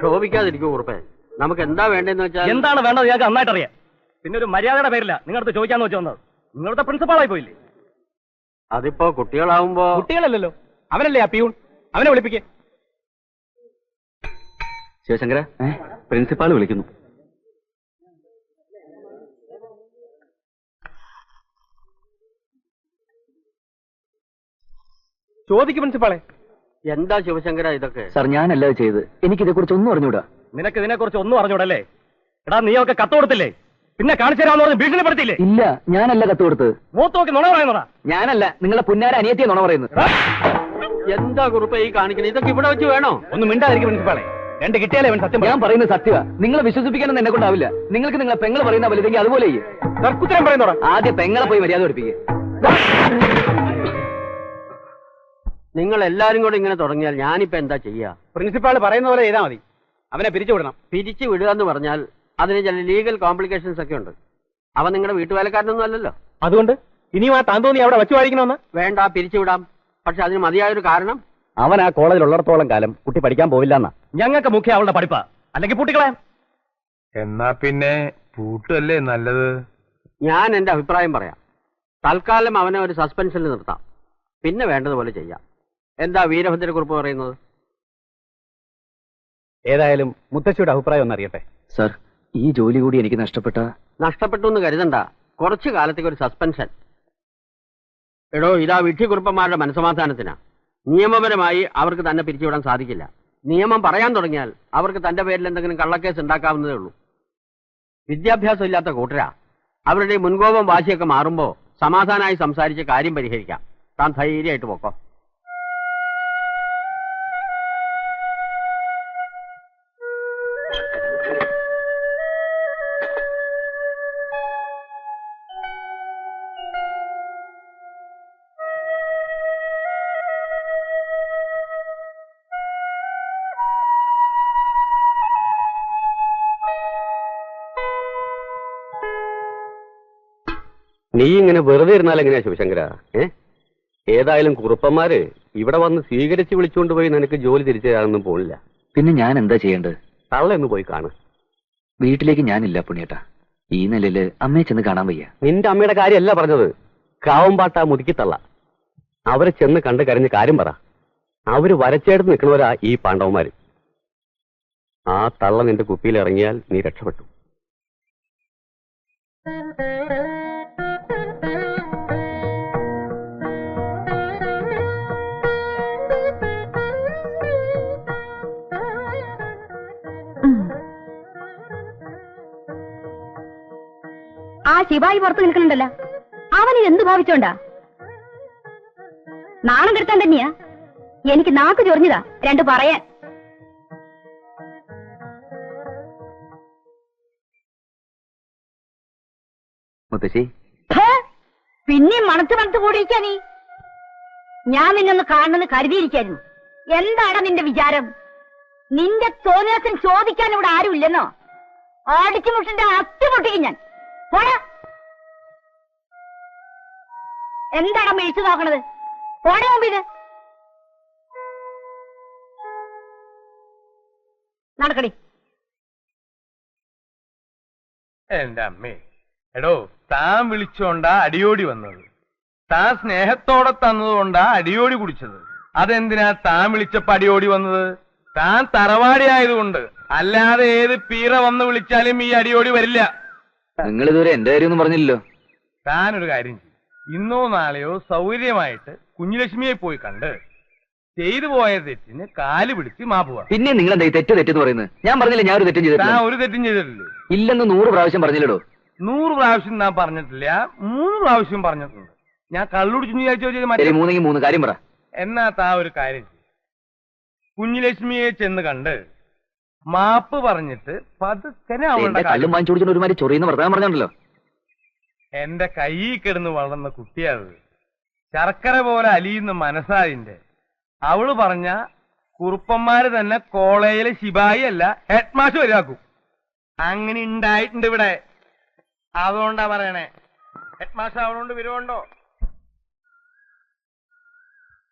ക്ഷോഭിക്കാതിരിക്കും കുറുപ്പേ. നമുക്ക് എന്താ വേണ്ടെന്ന് വെച്ചാൽ. എന്താണ് വേണ്ടത് ഞങ്ങൾക്ക് നന്നായിട്ട് അറിയാം. പിന്നെ ഒരു മര്യാദയുടെ പേരില്ല നിങ്ങളടുത്ത് ചോദിക്കാന്ന് വെച്ച് വന്നത്. നിങ്ങളുടെ പ്രിൻസിപ്പാളായി പോയില്ലേ? അതിപ്പോ കുട്ടികളാവുമ്പോ. കുട്ടികളല്ലല്ലോ, അവനല്ലേ ആ പിയൂൺ. അവനെ വിളിപ്പിക്കേ. ശിവശങ്കര, പ്രിൻസിപ്പാൾ വിളിക്കുന്നു. ചോദിക്കും പ്രിൻസിപ്പാളെ. എന്താ ശിവശങ്കര ഇതൊക്കെ? സാർ ഞാനല്ല ചെയ്ത്. എനിക്കിതെ കുറിച്ച് ഒന്നും അറിഞ്ഞൂടാ. നിനക്ക് ഇതിനെ കുറിച്ച് ഒന്നും അറിഞ്ഞൂടല്ലേ? എടാ നീയൊക്കെ കത്ത് കൊടുത്തില്ലേ? പിന്നെ കാണിച്ചു തരാമെന്ന് പറഞ്ഞ് ഭീഷണിപ്പെടുത്തിയില്ലേ? ഇല്ല, ഞാനല്ല കത്ത് കൊടുത്തത്. മൂത്ത് നോക്കി നുണ പറയുന്നതാ. ഞാനല്ല, നിങ്ങളെ പുന്നാര അനിയത്തിയെ നുണ പറയുന്നത്. എന്താ കുറുപ്പ ഈ കാണിക്കുന്നത്? ഇതൊക്കെ ഇവിടെ വെച്ച് വേണോ? ഒന്നും മിണ്ടാതിരിക്കും പ്രിൻസിപ്പാളെ. രണ്ട് കിട്ടിയാലേ അവൻ സത്യം. ഞാൻ പറയുന്നത് സത്യമാ. നിങ്ങളെ വിശ്വസിപ്പിക്കാനൊന്നും എന്നെ കൊണ്ടാവില്ല. നിങ്ങൾക്ക് നിങ്ങളെ പെങ്ങൾ പറയുന്ന വലുതെങ്കിൽ അതുപോലെ തർക്കുത്തരം പറയുന്നോടാ. ആദ്യം പെങ്ങളെ പോയി മര്യാദ പഠിപ്പിക്കുക. നിങ്ങൾ എല്ലാരും കൂടെ ഇങ്ങനെ തുടങ്ങിയാൽ ഞാനിപ്പോ എന്താ ചെയ്യാ? പ്രിൻസിപ്പാൾ പറയുന്ന പോലെ ചെയ്താൽ മതി. അവനെ പിരിച്ചു വിടണം. പിരിച്ചു വിടുക എന്ന് പറഞ്ഞാൽ അതിന് ചില ലീഗൽ കോംപ്ലിക്കേഷൻസ് ഒക്കെ ഉണ്ട്. അവൻ നിങ്ങളുടെ വീട്ടുവേലക്കാരനൊന്നും അല്ലല്ലോ. അതുകൊണ്ട് ഇനിയും ആ താന്തോന്നി അവിടെ വെച്ചു വായിക്കണമെന്ന് വേണ്ട, പിരിച്ചുവിടാം. പക്ഷെ അതിന് മതിയായൊരു കാരണം. അവൻ ആ കോളേജിൽ ഉള്ളിടത്തോളം കാലം കുട്ടി പഠിക്കാൻ പോവില്ല എന്നാ. ഞങ്ങൾക്ക് മുഖ്യ അവളുടെ പഠിപ്പാ. അല്ലെങ്കിൽ പൂട്ടിക്കളയാം. എന്നാ പിന്നെ പൂട്ടല്ലേ നല്ലത്. ഞാൻ എന്റെ അഭിപ്രായം പറയാം. തൽക്കാലം അവനെ ഒരു സസ്പെൻഷനിൽ നിർത്താം. പിന്നെ വേണ്ടതുപോലെ ചെയ്യാം. എന്താ വീരഭദ്രക്കുറിപ്പ് പറയുന്നത്? ഏതായാലും മുത്തശ്ശിയുടെ അഭിപ്രായം ഒന്നറിയട്ടെ. സാർ, ഈ ജോലി കൂടി എനിക്ക് നഷ്ടപ്പെട്ടു എന്ന് കരുതണ്ട. കുറച്ചു കാലത്തേക്ക് ഒരു സസ്പെൻഷൻ. എടോ, ഇതാ വിഡ്ഢിക്കുറുപ്പന്മാരുടെ മനസ്സമാധാനത്തിനാ. നിയമപരമായി അവർക്ക് തന്നെ പിരിച്ചുവിടാൻ സാധിക്കില്ല. നിയമം പറയാൻ തുടങ്ങിയാൽ അവർക്ക് തന്റെ പേരിൽ എന്തെങ്കിലും കള്ളക്കേസ് ഉണ്ടാക്കാവുന്നതേ ഉള്ളൂ. വിദ്യാഭ്യാസം ഇല്ലാത്ത കൂട്ടരാ. അവരുടെ മുൻകോപം വാശിയൊക്കെ മാറുമ്പോ സമാധാനമായി സംസാരിച്ച് കാര്യം പരിഹരിക്കാം. താൻ ധൈര്യമായിട്ട് പോക്കോ. നീ ഇങ്ങനെ വെറുതെ ഇരുന്നാൽ എങ്ങനെയാ ശിവശങ്കര? ഏതായാലും കുറുപ്പന്മാര് ഇവിടെ വന്ന് സ്വീകരിച്ച് വിളിച്ചുകൊണ്ട് പോയി നിനക്ക് ജോലി തിരിച്ചു തരാനൊന്നും പോണില്ല. പിന്നെ ഞാൻ എന്താ ചെയ്യേണ്ടത്? തള്ളയൊന്ന് പോയി കാണും. വീട്ടിലേക്ക് ഞാനില്ല പുണ്യേട്ടാ. ഈ നിലയില് അമ്മയെ ചെന്ന് കാണാൻ വയ്യ. നിന്റെ അമ്മയുടെ കാര്യമല്ല പറഞ്ഞത്. കാവമ്പാട്ട മുതുക്കിത്തള്ള. അവരെ ചെന്ന് കണ്ട് കരഞ്ഞ് കാര്യം പറ. അവര് വരച്ചെടുത്ത് നിൽക്കുന്നവരാ ഈ പാണ്ഡവന്മാര്. ആ തള്ള നിന്റെ കുപ്പിയിൽ ഇറങ്ങിയാൽ നീ രക്ഷപ്പെട്ടു. ആ ശിവായി പുറത്ത് നിൽക്കുന്നുണ്ടല്ലോ, അവന് എന്ത് ഭാവിച്ചോണ്ടാ? നാണം കെടുത്താൻ തന്നെയാ. എനിക്ക് നാക്ക് ചൊറിഞ്ഞതാ രണ്ട് പറയാൻ. മുത്തശ്ശി, പിന്നെയും മണത്ത് കൂടിയിരിക്കാ നീ. ഞാൻ നിന്നൊന്ന് കാണണമെന്ന് കരുതിയിരിക്കായിരുന്നു. എന്താണ് നിന്റെ വിചാരം? നിന്റെ തോന്നിയാസം ചോദിക്കാൻ ഇവിടെ ആരുമില്ലെന്നോ? ആടിച്ചു മുഷിന്റെ അത്തി പൊട്ടിക്കും ഞാൻ. പോടാ. എന്താണ് മേടിച്ചു നോക്കണത്? പോടാ മുമ്പിത്. നടക്കടി. എന്റെ അമ്മേ, എടോ താൻ വിളിച്ചോണ്ടാ അടിയോടി വന്നത്. താൻ സ്നേഹത്തോടെ തന്നതുകൊണ്ടാ അടിയോടി കുടിച്ചത്. അതെന്തിനാ താൻ വിളിച്ചപ്പോ അടിയോടി വന്നത്? താൻ തറവാടി ആയതുകൊണ്ട്. അല്ലാതെ ഏത് പീറ വന്ന് വിളിച്ചാലും ഈ അടിയോടി വരില്ല. നിങ്ങൾ ഇതുവരെ എന്റെ കാര്യമൊന്നും പറഞ്ഞില്ലല്ലോ. താനൊരു കാര്യം ചെയ്യും. ഇന്നോ നാളെയോ സൗകര്യമായിട്ട് കുഞ്ഞുലക്ഷ്മിയെ പോയി കണ്ട് ചെയ്തു പോയ തെറ്റിന് കാല് പിടിച്ച് മാപ്പുക. പിന്നെ നിങ്ങൾ എന്താ തെറ്റെന്ന് പറയുന്നത്? ഞാൻ പറഞ്ഞില്ല ഞാൻ ഒരു തെറ്റും ചെയ്തിട്ടില്ല. താൻ ഒരു തെറ്റും ചെയ്തിട്ടില്ലേ? ഇല്ലെന്ന് 100 പ്രാവശ്യം പറഞ്ഞില്ലടോ. 100 പ്രാവശ്യം ഞാൻ പറഞ്ഞിട്ടില്ല, 3 പ്രാവശ്യം പറഞ്ഞിട്ടുണ്ട്. ഞാൻ കള്ളുടിച്ചു വിചാരിച്ചു. 3 കാര്യം പറ. എന്നാ താ ഒരു കാര്യം ചെയ്യും. കുഞ്ഞുലക്ഷ്മിയെ ചെന്ന് കണ്ട് മാപ്പ് പറഞ്ഞിട്ട് പതുക്കനെ അവളുടെ കള്ളും വാങ്ങിച്ചു കൊടുക്കുന്ന ഒരുമാതിരി ചൊറിയുന്ന വർത്തമാനം പറഞ്ഞോണ്ടല്ലോ. എന്റെ കയ്യിൽ കിടന്ന് വളർന്ന കുട്ടിയത് ശർക്കര പോലെ അലിയുന്ന മനസ്സാതിന്റെ. അവള് പറഞ്ഞ കുറുപ്പന്മാര് തന്നെ കോളേജിലെ ശിപായി അല്ല ഹെഡ് മാസ്റ്റർ വരാക്കും. അങ്ങനെ ഉണ്ടായിട്ടുണ്ട് ഇവിടെ. അതുകൊണ്ടാ പറയണേ. ഹെഡ് മാസ്റ്റർ അവളോണ്ട് വിരോണ്ടോ?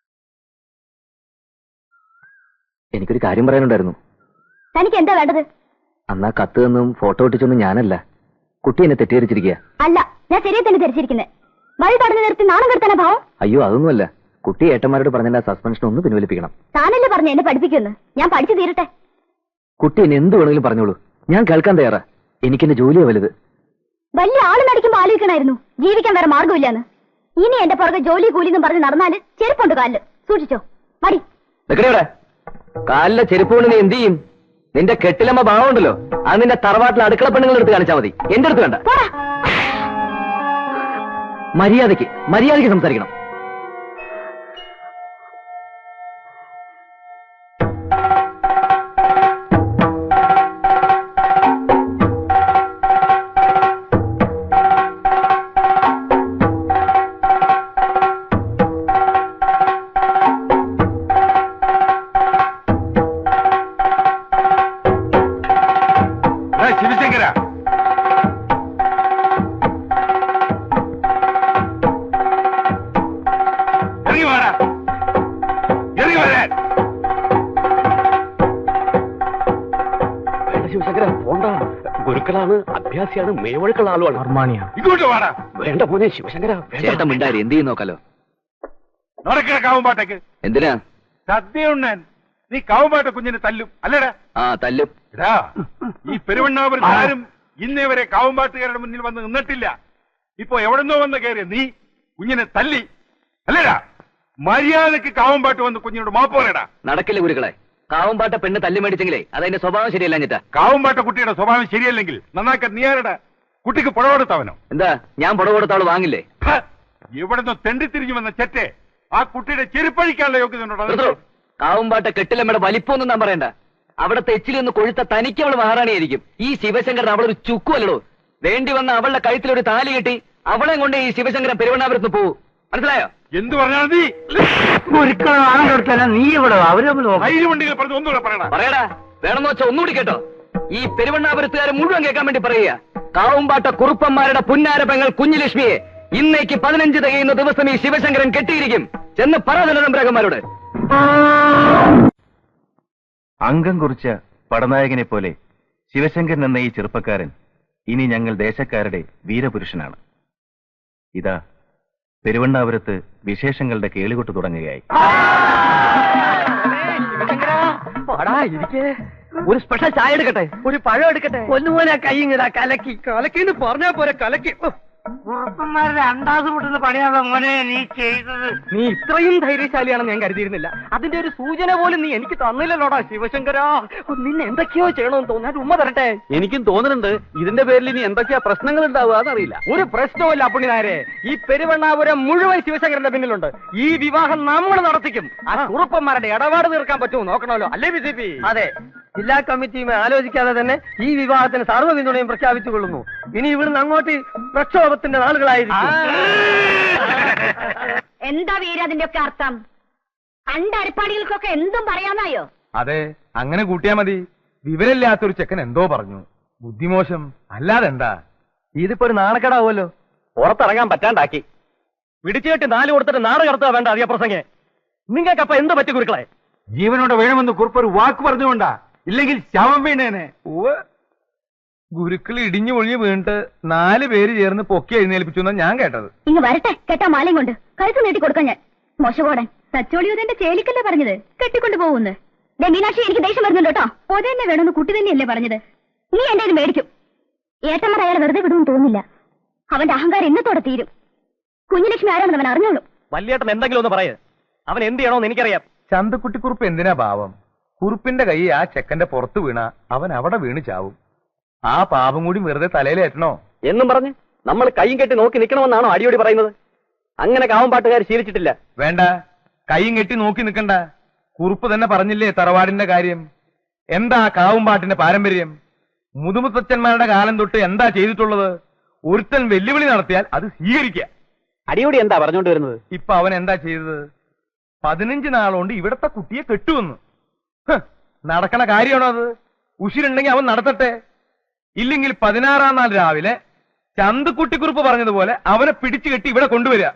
എനിക്കൊരു കാര്യം പറയാനുണ്ടായിരുന്നു. തനിക്ക് എന്താ വേണ്ടത്? അന്നാ കത്ത് നിന്നും ഫോട്ടോ ഒട്ടിച്ചൊന്നും ഞാനല്ല. കുട്ടി എന്നെ തെറ്റിദ്ധരിച്ചിരിക്കുക. അല്ല, ഞാൻ ശരിയെ തന്നെ ധരിച്ചിരിക്കുന്നത്. വഴി തടഞ്ഞു നിർത്തി നാണം കെടുത്താനാ ഭാവം? അയ്യോ, അതൊന്നുമല്ല. കുട്ടി ഏട്ടന്മാരോട് പറഞ്ഞ സസ്പെൻഷൻ ഒന്ന് പിൻവലിപ്പിക്കണം. താനല്ലേ പറഞ്ഞു എന്നെ പഠിപ്പിക്കുമെന്ന്. ഞാൻ പഠിച്ചു തീരട്ടെ. കുട്ടി എന്നെ എന്ത് വേണമെങ്കിലും പറഞ്ഞോളൂ, ഞാൻ കേൾക്കാൻ തയ്യാറാ. എനിക്കെന്റെ ജോലിയാ വലുത്. വലിയ ആള് നടിക്കുമ്പോ ആലോചിക്കണമായിരുന്നു ജീവിക്കാൻ വേറെ മാർഗമില്ലാന്ന്. ഇനി എന്റെ പുറകെ ജോലി കൂലിന്നും പറഞ്ഞ് നടന്നാല് ചെരുപ്പുണ്ട് കാലില്. സൂക്ഷിച്ചോ. മടി കാലിലെ ചെരുപ്പ് കൊണ്ട് നീ എന്ത് ചെയ്യും? നിന്റെ കെട്ടിലമ്മ ഭാവമുണ്ടല്ലോ, അത് നിന്റെ തറവാട്ടിലെ അടുക്കള പെണ്ണുങ്ങൾ എടുത്ത് കാണിച്ചാൽ മതി. എന്റെ അടുത്ത് വേണ്ട. മര്യാദയ്ക്ക് സംസാരിക്കണം. ശിവശങ്കര, ഇറങ്ങി വാടാ, ഇറങ്ങി വരാൻ. ശിവശങ്കര പോണ്ട. ഗുരുക്കളാണ്, അഭ്യാസിയാണ്, മേവഴുക്കുള്ള ആളുമാണ്. അർമാനിയാണ്. ഇങ്ങോട്ട് വാടാ. വേണ്ട പോനെ ശിവശങ്കര. ചേട്ടൻ മിണ്ടാരി, എന്ത് ചെയ്യും നോക്കാലോ. നടക്കണ കാവുമ്പാട്ടേക്ക്. എന്തിനാ? സദ്യ ഉണ്ണാൻ. നീ കാവുമ്പാട്ട കുഞ്ഞിനെ തല്ലും അല്ലേടാ? ആ, തല്ലും. ഈ പെരുവണ്ണാപുരത്ത് ആരും ഇന്നേ വരെ കാവുമ്പാട്ടുകാരുടെ മുന്നിൽ വന്ന് നിന്നിട്ടില്ല. ഇപ്പൊ എവിടെന്നോ വന്ന് കയറിയ നീ കുഞ്ഞിനെ തല്ലി അല്ലേടാ? മര്യാദക്ക് കാവുമ്പാട്ട് വന്ന് കുഞ്ഞിനോട് മാപ്പോരടാ. നടക്കില്ല ഗുരുക്കളെ. കാവുമ്പാട്ട പെണ്ണ് തല്ലി മേടിച്ചെങ്കിലേ അതതിന്റെ സ്വഭാവം ശരിയല്ല. ഞെട്ടാ, കാവുമ്പാട്ട കുട്ടിയുടെ സ്വഭാവം ശരിയല്ലെങ്കിൽ നന്നാക്കാൻ നീ ആരടാ? കുട്ടിക്ക് പുടവ കൊടുത്തവനോ? എന്താ ഞാൻ പുടവ കൊടുത്തവള് വാങ്ങില്ലേ? ഇവിടുന്ന് തെണ്ടിത്തിരിഞ്ഞു വന്ന ചെറ്റെ ആ കുട്ടിയുടെ ചെരുപ്പഴിക്കാനുള്ള യോഗ്യത. കാവുമ്പാട്ട കെട്ടിലമ്മയുടെ വലിപ്പമൊന്നും ഞാൻ പറയണ്ട. അവിടത്തെ എച്ചിലൊന്ന് കൊഴുത്ത തനിക്ക് അവൾ മഹാറാണിയായിരിക്കും. ഈ ശിവശങ്കരൻ അവളൊരു ചുക്കുമല്ലോ. വേണ്ടി വന്ന അവളുടെ കഴുത്തിലൊരു താലി കെട്ടി അവളെ കൊണ്ട് ഈ ശിവശങ്കരൻ പെരുവണ്ണാപുരത്ത് പോവൂ. മനസ്സിലായോ? എന്ത് പറഞ്ഞാൽ നീ നീ ഇവിടെ ഒന്നുകൂടെ പറയണ പറയടാ. വേണമെന്ന് വെച്ചാൽ ഒന്നുകൂടി കേട്ടോ. ഈ പെരുവണ്ണാപുരത്തുകാരെ മുഴുവൻ കേൾക്കാൻ വേണ്ടി പറയുക. കാവുമ്പാട്ട കുറുപ്പന്മാരുടെ പുന്നാര പെങ്ങൾ കുഞ്ഞുലക്ഷ്മിയെ ഇന്നേക്ക് 15 തികയുന്ന ദിവസം ഈ ശിവശങ്കരൻ കെട്ടിയിരിക്കും. ചെന്ന് പറ തമ്പുരാക്കന്മാരോട്. അംഗം കുറിച്ച പടനായകനെ പോലെ ശിവശങ്കരൻ എന്ന ഈ ചെറുപ്പക്കാരൻ ഇനി ഞങ്ങൾ ദേശക്കാരുടെ വീരപുരുഷനാണ്. ഇതാ പെരുവണ്ണാപുരത്ത് വിശേഷങ്ങളുടെ കേളികൊട്ട് തുടങ്ങുകയായി. ഒരു സ്പെഷ്യൽ ചായ എടുക്കട്ടെ, ഒരു പഴം എടുക്കട്ടെ. ഒന്നുപോലെ കൈയിങ്ങടാ. കലക്കി കലക്കിന്ന് പറഞ്ഞാ പോരെ. കലക്കി ഉറപ്പന്മാരുടെ അണ്ടാസ് മുട്ടുന്ന പണിയാണോ മോനെ നീ ചെയ്തത്? നീ ഇത്രയും ധൈര്യശാലിയാണെന്ന് ഞാൻ കരുതിയിരുന്നില്ല. അതിന്റെ ഒരു സൂചന പോലും നീ എനിക്ക് തന്നില്ലല്ലോടാ ശിവശങ്കര. നിന്നെ എന്തൊക്കെയോ ചെയ്യണമെന്ന് തോന്നാൻ ഉമ്മ തരട്ടെ. എനിക്കും തോന്നുന്നുണ്ട് ഇതിന്റെ പേരിൽ ഇനി എന്തൊക്കെയാ പ്രശ്നങ്ങൾ ഉണ്ടാവുക എന്നറിയില്ല. ഒരു പ്രശ്നവുമില്ല പുണ്യനായരെ. ഈ പെരുവണ്ണാപുരം മുഴുവൻ ശിവശങ്കരന്റെ പിന്നിലുണ്ട്. ഈ വിവാഹം നമ്മൾ നടത്തിക്കും. ആ കുറുപ്പന്മാരുടെ ഇടപാട് തീർക്കാൻ പറ്റുമോ നോക്കണമല്ലോ. അല്ലേ BJP? അതെ, ജില്ലാ കമ്മിറ്റിയും ആലോചിക്കാതെ തന്നെ ഈ വിവാഹത്തിന് സർവ്വ പിന്തുണയും പ്രഖ്യാപിച്ചുകൊള്ളുന്നു. ഇനി ഇവിടുന്ന് അങ്ങോട്ട് പ്രക്ഷോഭത്തിന്റെ നാളുകളായിരിക്കും. എന്താ വീര അതിന്റെ ഒക്കെ അർത്ഥം? അരിപ്പാടികൾക്കൊക്കെ എന്തും പറയാനായോ? അതെ, അങ്ങനെ കൂട്ടിയാ മതി. വിവരമില്ലാത്തൊരു ചെക്കൻ എന്തോ പറഞ്ഞു. ബുദ്ധിമോശം അല്ലാതെ എന്താ? ഇതിപ്പോ ഒരു നാണക്കേടാവുമല്ലോ. പുറത്തിറങ്ങാൻ പറ്റാണ്ടാക്കി. പിടിച്ചു കെട്ടി 4 കൊടുത്തിട്ട് നാട് കടത്തുക വേണ്ട അധിക പ്രസംഗേ. നിങ്ങൾക്കപ്പ എന്ത് പറ്റി ഗുരുക്കളെ? ജീവനോടെ വേണമെന്ന് കുറിപ്പൊരു വാക്ക് പറഞ്ഞുകൊണ്ടാ, ഇല്ലെങ്കിൽ ശവം വീണേനെ. ഗുരുക്കൾ ഇടിഞ്ഞു പൊളിഞ്ഞു വീണിട്ട് 4 പേര് ചേർന്ന് പൊക്കി എഴുന്നേൽപ്പിച്ചു എന്നാ ഞാൻ കേട്ടത്. ഇങ്ങ് വരട്ടെ കെട്ടാ മാലയും കൊണ്ട്. കഴുത്ത് നീട്ടി കൊടുക്കാൻ ഞാൻ. മോശകോടൻ തച്ചോളിയോതെന്റെ ചേലിക്കല്ലേ പറഞ്ഞത് കെട്ടിക്കൊണ്ട് പോകുന്നു. മീനാക്ഷി, എനിക്ക് ദേഷ്യം വരുന്നുണ്ട് കേട്ടോ. ഒതന്നെ വേണമെന്ന് കുട്ടി തന്നെയല്ലേ പറഞ്ഞത്. നീ എന്റെ ഇത് മേടിക്കും. ഏട്ടന്മാർ അയാളെ വെറുതെ വിടുമെന്ന് തോന്നില്ല. അവന്റെ അഹങ്കാരം ഇന്നത്തോടെ തീരും. കുഞ്ഞുലക്ഷ്മി ആരാണെന്ന് അവൻ അറിഞ്ഞോളൂ. വല്യേട്ടൻ എന്തെങ്കിലും ഒന്ന് പറയേ. അവൻ എന്ത് ചെയ്യണോന്ന് എനിക്കറിയാം. ചന്തക്കുട്ടിക്കുറുപ്പ് എന്തിനാ പാവം? കുറുപ്പിന്റെ കൈ ആ ചെക്കന്റെ പുറത്ത് വീണ അവൻ അവിടെ വീണ് ചാവും. ആ പാപം കൂടി വെറുതെ തലയിലേറ്റണോ എന്നും പറഞ്ഞ് നമ്മൾ കൈയും കെട്ടി നോക്കി നിൽക്കണമെന്നാണോ അടിയോടി പറയുന്നത്? അങ്ങനെ കാവുമ്പാട്ടുകാർ ശീലിച്ചിട്ടില്ല. വേണ്ട, കൈയും കെട്ടി നോക്കി നിൽക്കണ്ട. കുറുപ്പ് തന്നെ പറഞ്ഞില്ലേ തറവാടിന്റെ കാര്യം. എന്താ കാവുമ്പാട്ടിന്റെ പാരമ്പര്യം? മുതുമുത്തച്ഛന്മാരുടെ കാലം തൊട്ട് എന്താ ചെയ്തിട്ടുള്ളത്? ഒരുത്തൻ വെല്ലുവിളി നടത്തിയാൽ അത് സ്വീകരിക്കുക. അടിയോടി എന്താ പറഞ്ഞുകൊണ്ട് വരുന്നത്? ഇപ്പൊ അവൻ എന്താ ചെയ്തത്? 15 നാളുകൊണ്ട് ഇവിടത്തെ കുട്ടിയെ കെട്ടുവന്നു. നടക്കണ കാര്യമാണോ അത്? ഉശിരുണ്ടെങ്കിൽ അവൻ നടത്തട്ടെ. ഇല്ലെങ്കിൽ 16-ാം നാൾ രാവിലെ ചന്തക്കുട്ടിക്കുറുപ്പ് പറഞ്ഞതുപോലെ അവനെ പിടിച്ചു കെട്ടി ഇവിടെ കൊണ്ടുവരിക.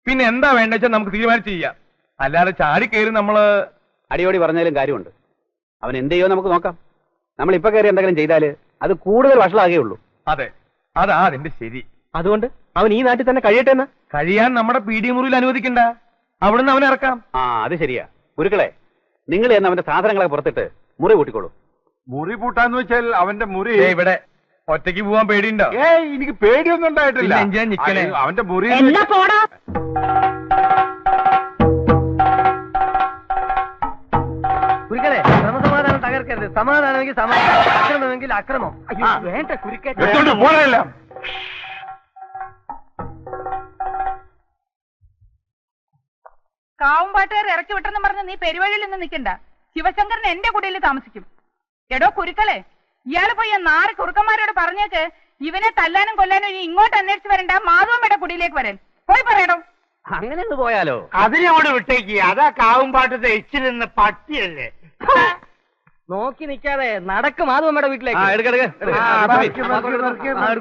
പിന്നെ എന്താ വേണ്ടെച്ചാൽ നമുക്ക് തീരുമാനിച്ച് ചെയ്യാം. അല്ലാതെ ചാടിക്കയറി നമ്മള് അടിയോടി പറഞ്ഞാലും കാര്യമുണ്ട്. അവൻ എന്ത് ചെയ്യോ നമുക്ക് നോക്കാം. നമ്മൾ ഇപ്പൊ കയറി എന്തെങ്കിലും ചെയ്താല് അത് കൂടുതൽ വഷളാകേ ഉള്ളൂ. അതെ, അതാ അതിന്റെ ശരി. അതുകൊണ്ട് അവൻ ഈ നാട്ടിൽ തന്നെ കഴിയട്ടെ എന്ന്. കഴിയാൻ നമ്മുടെ പീഡിയ മുറിയിൽ അനുവദിക്കണ്ട, അവിടുന്ന് അവനെ ഇറക്കാം. ആ അത് ശരിയാ. ഗുരുക്കളെ, നിങ്ങൾ എന്ന് അവന്റെ സാധനങ്ങളെ പുറത്തിട്ട് മുറി കൂട്ടിക്കോളൂ. മുറി പൂട്ടാന്ന് വെച്ചാൽ അവന്റെ മുറി ഇവിടെ ഒറ്റയ്ക്ക് പോവാൻ പേടിയുണ്ടോ? എനിക്ക് പേടിയൊന്നും ഉണ്ടായിട്ടില്ല. പിന്നെ എന്തിനാ നിക്കണേ? അവന്റെ മുറി എന്നാ പോടാ. കുരുക്കളെ, ക്രമസമാധാനം തകർക്കരുത്. സമാധാനമെങ്കിൽ സമാധാനം, അക്രമമെങ്കിൽ അക്രമം. അയ്യോ വേണ്ട കുരുക്ക. എടുത്തോണ്ട് പോകണമല്ല. കാവുംപാട്ടുകാർ ഇറക്കി വിട്ടെന്ന് പറഞ്ഞ് നീ പെരുവഴിയിൽ നിന്ന് നിൽക്കണ്ട. ശിവശങ്കരൻ എന്റെ കുടിയിൽ താമസിക്കും. എടോ കുരുക്കളെ, ഇയാള് പോയി ആ 4 കുറുക്കന്മാരോട് പറഞ്ഞേക്ക് ഇവനെ തല്ലാനും കൊല്ലാനും ഇനി ഇങ്ങോട്ട് അന്വേഷിച്ച് വരണ്ട, മാധവമ്മയുടെ കുടിയിലേക്ക് വരാൻ. പോയി പറയടോ. അങ്ങനെ ഒന്ന് പോയാലോ? അതിനോട് വിട്ടേക്ക്. അതാ കാവുംപാട്ടത്തെ എച്ചിരുന്ന പട്ടിയല്ലേ. നോക്കി നിൽക്കാതെ നടക്കും മാധവമ്മയുടെ വീട്ടിലേക്ക്. എടുക്ക